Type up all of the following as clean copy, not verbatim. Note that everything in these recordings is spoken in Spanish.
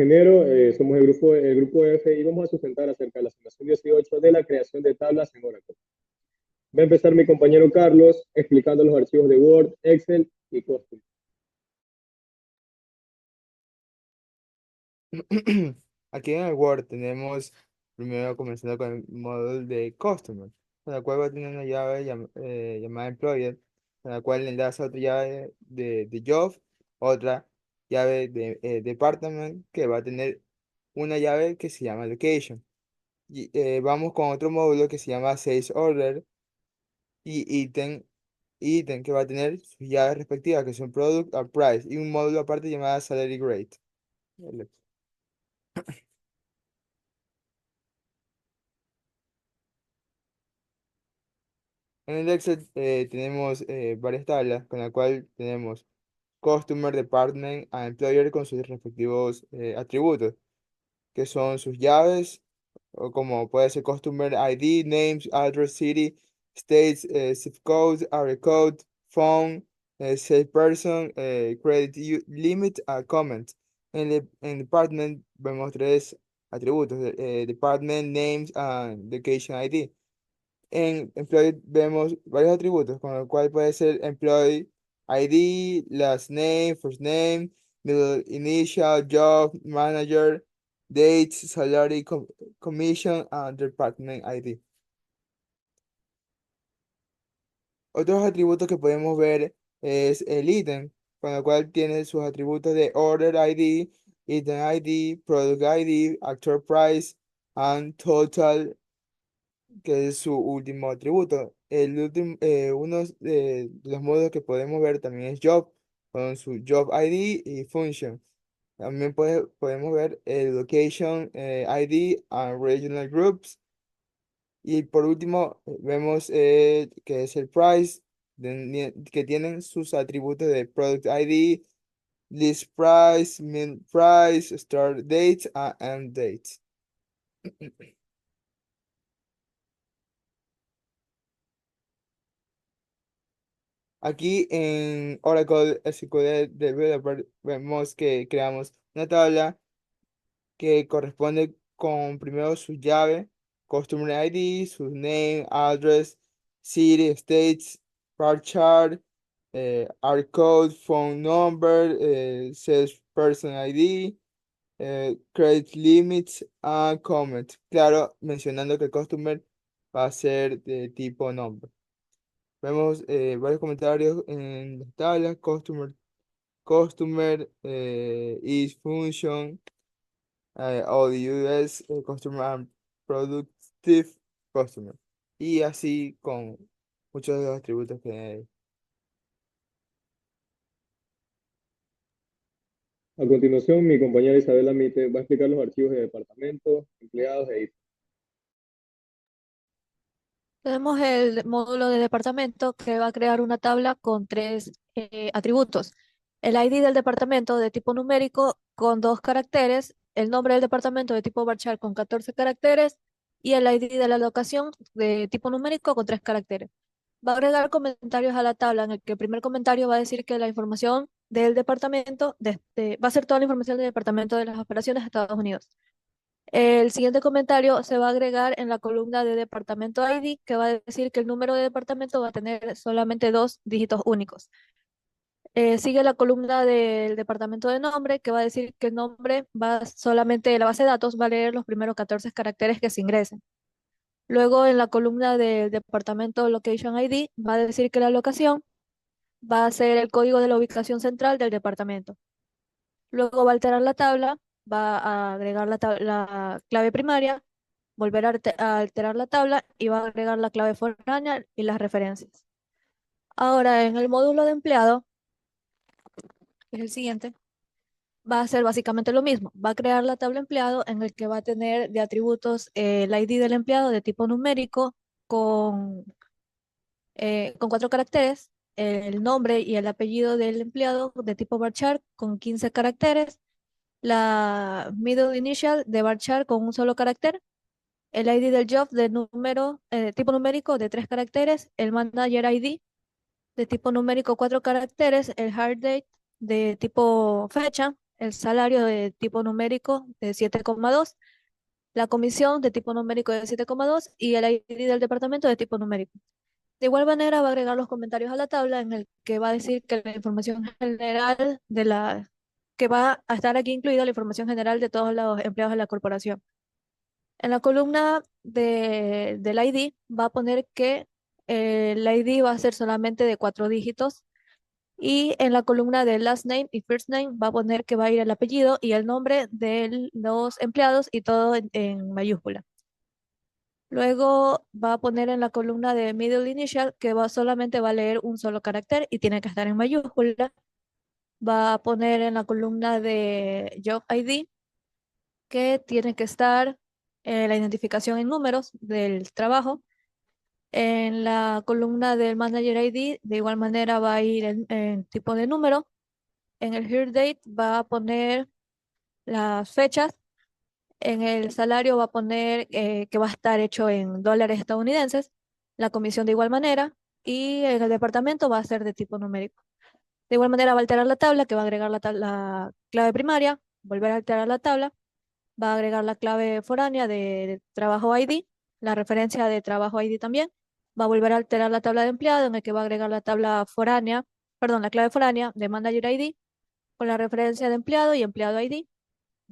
Ingeniero, somos el grupo F y vamos a sustentar acerca de la asignación 18 de la creación de tablas en Oracle. Va a empezar mi compañero Carlos explicando los archivos de Word, Excel y Costum. Aquí en el Word tenemos, primero comenzando con el módulo de Customer, con la cual va a tener una llave llamada Employer, con la cual le enlaza otra llave de Job, otra llave de Department, que va a tener una llave que se llama Location. Y vamos con otro módulo que se llama Sales Order y Item, que va a tener sus llaves respectivas, que son Product a Price, y un módulo aparte llamado Salary Grade. En el Excel tenemos varias tablas con la cual tenemos Customer, Department and Employer con sus respectivos atributos, que son sus llaves, o como puede ser Customer ID, Names, Address, City, States, Zip Code, Area Code, Phone, Salesperson, Limit, Comment. En Department vemos tres atributos, Department, Names, and Location ID. En Employee vemos varios atributos, con lo cual puede ser Employee ID, last name, first name, middle initial, job, manager, date, salary, commission, and department ID. Otros atributos que podemos ver es el ítem, con el cual tiene sus atributos de Order ID, Item ID, Product ID, Actor Price, and Total, que es su último atributo. Uno de los modos que podemos ver también es Job, con su Job ID y Function. También podemos ver el Location ID and Regional Groups. Y por último, vemos que es el Price, que tienen sus atributos de Product ID, List Price, Min Price, Start Date, and End Date. Aquí en Oracle SQL Developer vemos que creamos una tabla que corresponde con primero su llave, Customer ID, su name, address, city, states, bar chart, R code, phone number, salesperson ID, credit limits, and comment. Claro, mencionando que el customer va a ser de tipo nombre. Vemos varios comentarios en las tablas, customer is function, o the US customer and productive customer. Y así con muchos de los atributos que hay. A continuación, mi compañera Isabela Mite va a explicar los archivos de departamento, empleados e ítems. Tenemos el módulo de departamento que va a crear una tabla con tres atributos. El ID del departamento de tipo numérico con 2 caracteres, el nombre del departamento de tipo varchar con 14 caracteres y el ID de la locación de tipo numérico con 3 caracteres. Va a agregar comentarios a la tabla en el que el primer comentario va a decir que la información del departamento, va a ser toda la información del departamento de las operaciones de Estados Unidos. El siguiente comentario se va a agregar en la columna de departamento ID, que va a decir que el número de departamento va a tener solamente 2 dígitos únicos. Sigue la columna del departamento de nombre, que va a decir que el nombre va solamente, la base de datos va a leer los primeros 14 caracteres que se ingresen. Luego en la columna del departamento Location ID va a decir que la locación va a ser el código de la ubicación central del departamento. Luego va a alterar la tabla, va a agregar la clave primaria, volver a alterar la tabla y va a agregar la clave foránea y las referencias. Ahora, en el módulo de empleado, que es el siguiente, va a ser básicamente lo mismo. Va a crear la tabla empleado en el que va a tener de atributos el ID del empleado de tipo numérico con, con 4 caracteres, el nombre y el apellido del empleado de tipo varchar con 15 caracteres, la middle initial de varchar con un solo carácter, el ID del job de tipo numérico de 3 caracteres, el manager ID de tipo numérico 4 caracteres, el hard date de tipo fecha, el salario de tipo numérico de 7,2, la comisión de tipo numérico de 7,2 y el ID del departamento de tipo numérico. De igual manera va a agregar los comentarios a la tabla en el que va a decir que la información general que va a estar aquí incluida la información general de todos los empleados de la corporación. En la columna del ID va a poner que el ID va a ser solamente de 4 dígitos y en la columna de last name y first name va a poner que va a ir el apellido y el nombre de los empleados y todo en mayúscula. Luego va a poner en la columna de middle initial que solamente va a leer un solo carácter y tiene que estar en mayúscula. Va a poner en la columna de job ID que tiene que estar la identificación en números del trabajo. En la columna del Manager ID, de igual manera va a ir en tipo de número. En el Here Date va a poner las fechas. En el salario va a poner que va a estar hecho en dólares estadounidenses. La comisión de igual manera. Y en el departamento va a ser de tipo numérico. De igual manera va a alterar la tabla, que va a agregar la clave primaria, volver a alterar la tabla, va a agregar la clave foránea de trabajo ID, la referencia de trabajo ID también, va a volver a alterar la tabla de empleado en el que va a agregar la tabla foránea, perdón, la clave foránea de Manager ID con la referencia de empleado y empleado ID,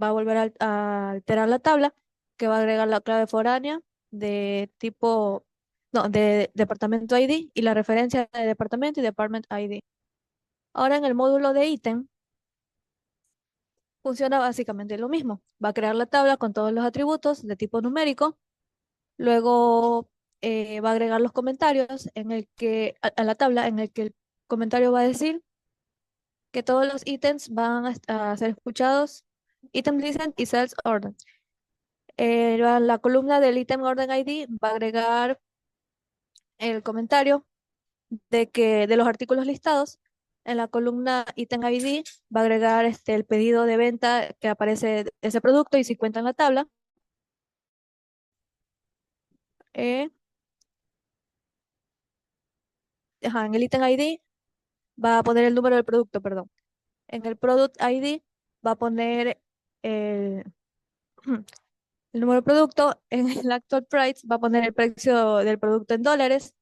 va a volver a alterar la tabla que va a agregar la clave foránea de tipo, no, de departamento ID y la referencia de departamento y department ID. Ahora en el módulo de ítem funciona básicamente lo mismo. Va a crear la tabla con todos los atributos de tipo numérico. Luego va a agregar los comentarios a la tabla en el que el comentario va a decir que todos los ítems van a ser escuchados. Item listen y sales order. La columna del item order ID va a agregar el comentario de los artículos listados. En la columna Item ID va a agregar el pedido de venta que aparece de ese producto y si cuenta en la tabla. Eh, en el Item ID va a poner el número del producto, perdón. En el Product ID va a poner el, el número del producto. En el Actual Price va a poner el precio del producto en dólares.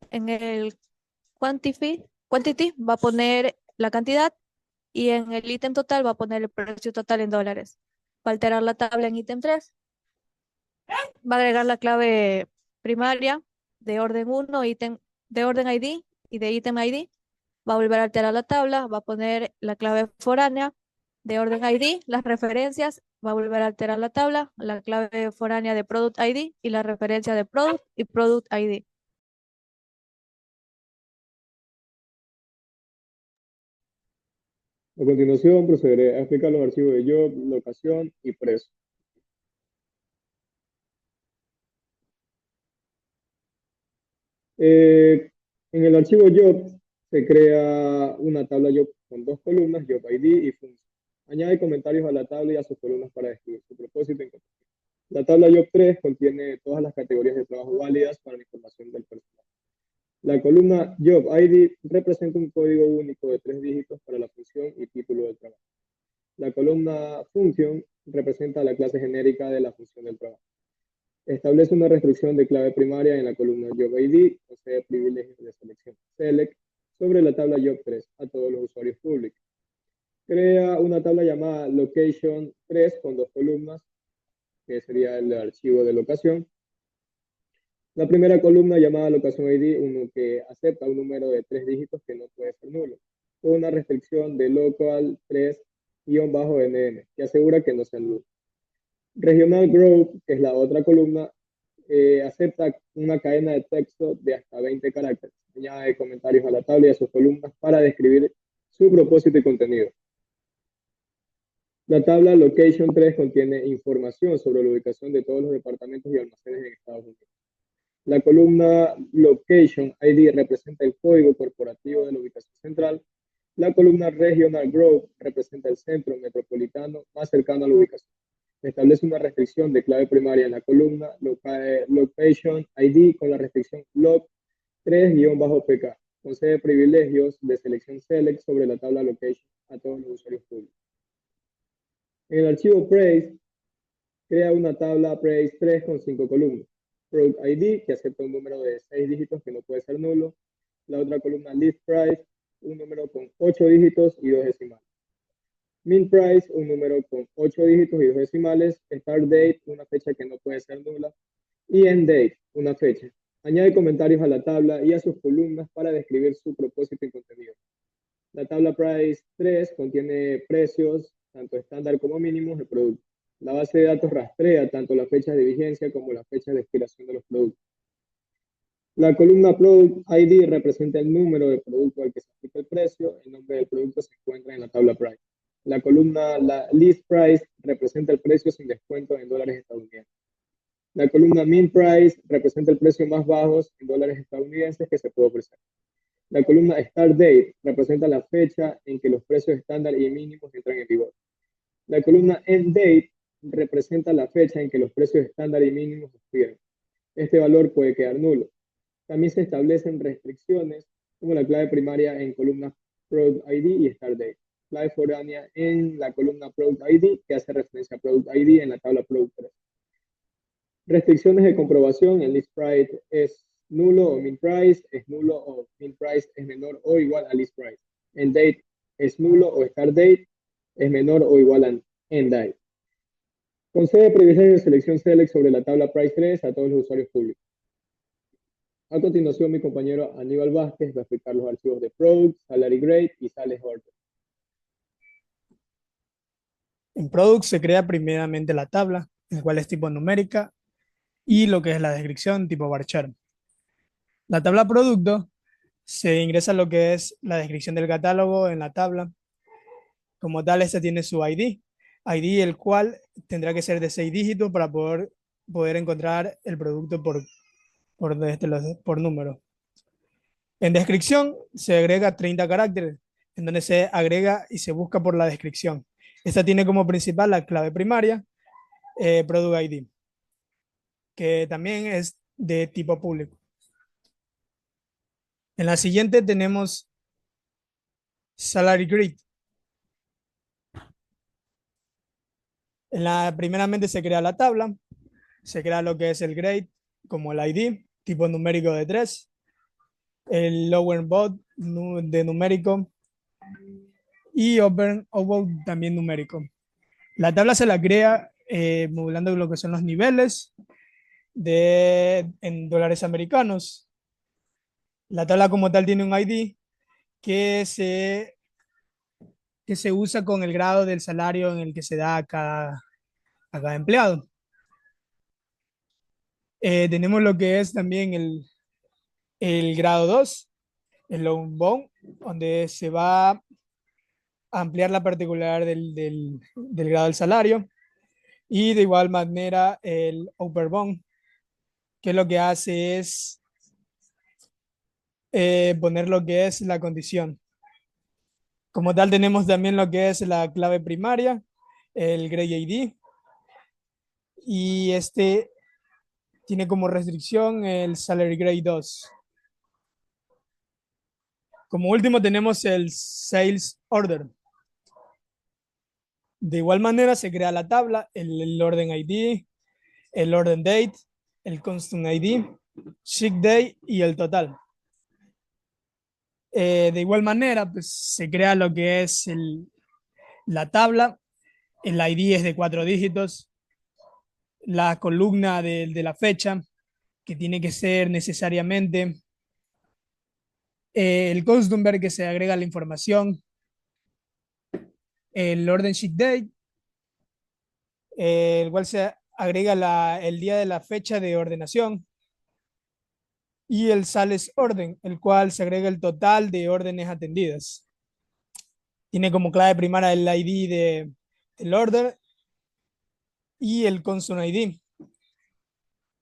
En el Quantity va a poner la cantidad y en el ítem total va a poner el precio total en dólares. Va a alterar la tabla en ítem 3, va a agregar la clave primaria de orden 1, de orden ID y de ítem ID. Va a volver a alterar la tabla, va a poner la clave foránea de orden ID, las referencias, va a volver a alterar la tabla, la clave foránea de product ID y la referencia de product y product ID. A continuación, procederé a explicar los archivos de job, locación y precio. En el archivo job se crea una tabla job con 2 columnas, job ID y función. Añade comentarios a la tabla y a sus columnas para describir su propósito en contexto. La tabla job 3 contiene todas las categorías de trabajo válidas para la información del personal. La columna job ID representa un código único de 3 dígitos para la función y título del trabajo. La columna function representa la clase genérica de la función del trabajo. Establece una restricción de clave primaria en la columna Job ID, concede privilegios de selección Select sobre la tabla Job 3 a todos los usuarios públicos. Crea una tabla llamada Location 3 con 2 columnas, que sería el archivo de locación. La primera columna llamada Locación ID, uno que acepta un número de 3 dígitos que no puede ser nulo, con una restricción de local 3-NM, que asegura que no sea nulo. Regional Group, que es la otra columna, acepta una cadena de texto de hasta 20 caracteres. Añade comentarios a la tabla y a sus columnas para describir su propósito y contenido. La tabla Location 3 contiene información sobre la ubicación de todos los departamentos y almacenes en Estados Unidos. La columna Location ID representa el código corporativo de la ubicación central. La columna Regional Group representa el centro metropolitano más cercano a la ubicación. Establece una restricción de clave primaria en la columna Location ID con la restricción log 3-PK. Concede privilegios de selección Select sobre la tabla Location a todos los usuarios públicos. En el archivo Price, crea una tabla Price 3 con 5 columnas. Product ID, que acepta un número de 6 dígitos que no puede ser nulo. La otra columna List Price, un número con 8 dígitos y 2 decimales. Min Price, un número con 8 dígitos y 2 decimales. Start Date, una fecha que no puede ser nula. Y End Date, una fecha. Añade comentarios a la tabla y a sus columnas para describir su propósito y contenido. La tabla Price 3 contiene precios, tanto estándar como mínimos, de producto. La base de datos rastrea tanto la fecha de vigencia como la fecha de expiración de los productos. La columna Product ID representa el número de producto al que se aplica el precio. El nombre del producto se encuentra en la tabla Price. La columna List Price representa el precio sin descuento en dólares estadounidenses. La columna Min Price representa el precio más bajo en dólares estadounidenses que se puede ofrecer. La columna Start Date representa la fecha en que los precios estándar y mínimos entran en vigor. La columna End Date representa la fecha en que los precios estándar y mínimos expiran. Este valor puede quedar nulo. También se establecen restricciones como la clave primaria en columnas Product ID y Start Date. Clave foránea en la columna Product ID que hace referencia a Product ID en la tabla Product 3. Restricciones de comprobación, el list price es nulo o min price es nulo o min price es menor o igual a list price. End date es nulo o start date es menor o igual a end date. Concede privilegio de selección select sobre la tabla price 3 a todos los usuarios públicos. A continuación, mi compañero Aníbal Vázquez va a explicar los archivos de product, salary grade y sales order. En product se crea primeramente la tabla, el cual es tipo numérica, y lo que es la descripción tipo varchar. La tabla producto se ingresa lo que es la descripción del catálogo en la tabla. Como tal, este tiene su ID, el cual tendrá que ser de 6 dígitos para poder encontrar el producto por número. En descripción se agrega 30 caracteres, en donde se agrega y se busca por la descripción. Esta tiene como principal la clave primaria, Product ID, que también es de tipo público. En la siguiente tenemos Salary Grid. Primeramente se crea la tabla, se crea lo que es el grade, como el ID, tipo numérico de 3, el lower bound de numérico y open bound también numérico. La tabla se la crea modulando lo que son los niveles en dólares americanos. La tabla como tal tiene un ID que se usa con el grado del salario en el que se da a cada empleado. Tenemos lo que es también el grado 2, el low bound, donde se va a ampliar la particular del grado del salario. Y de igual manera el upper bound, que lo que hace es poner lo que es la condición. Como tal tenemos también lo que es la clave primaria, el grade ID, y este tiene como restricción el salary grade 2. Como último tenemos el sales order. De igual manera se crea la tabla, el orden ID, el orden date, el constant ID, sick day y el total. De igual manera, pues, se crea lo que es la tabla, el ID es de 4 dígitos, la columna de la fecha, que tiene que ser necesariamente el customer que se agrega la información, el orden sheet date, el cual se agrega el día de la fecha de ordenación, y el sales orden, el cual se agrega el total de órdenes atendidas. Tiene como clave primaria el ID del order y el constant ID.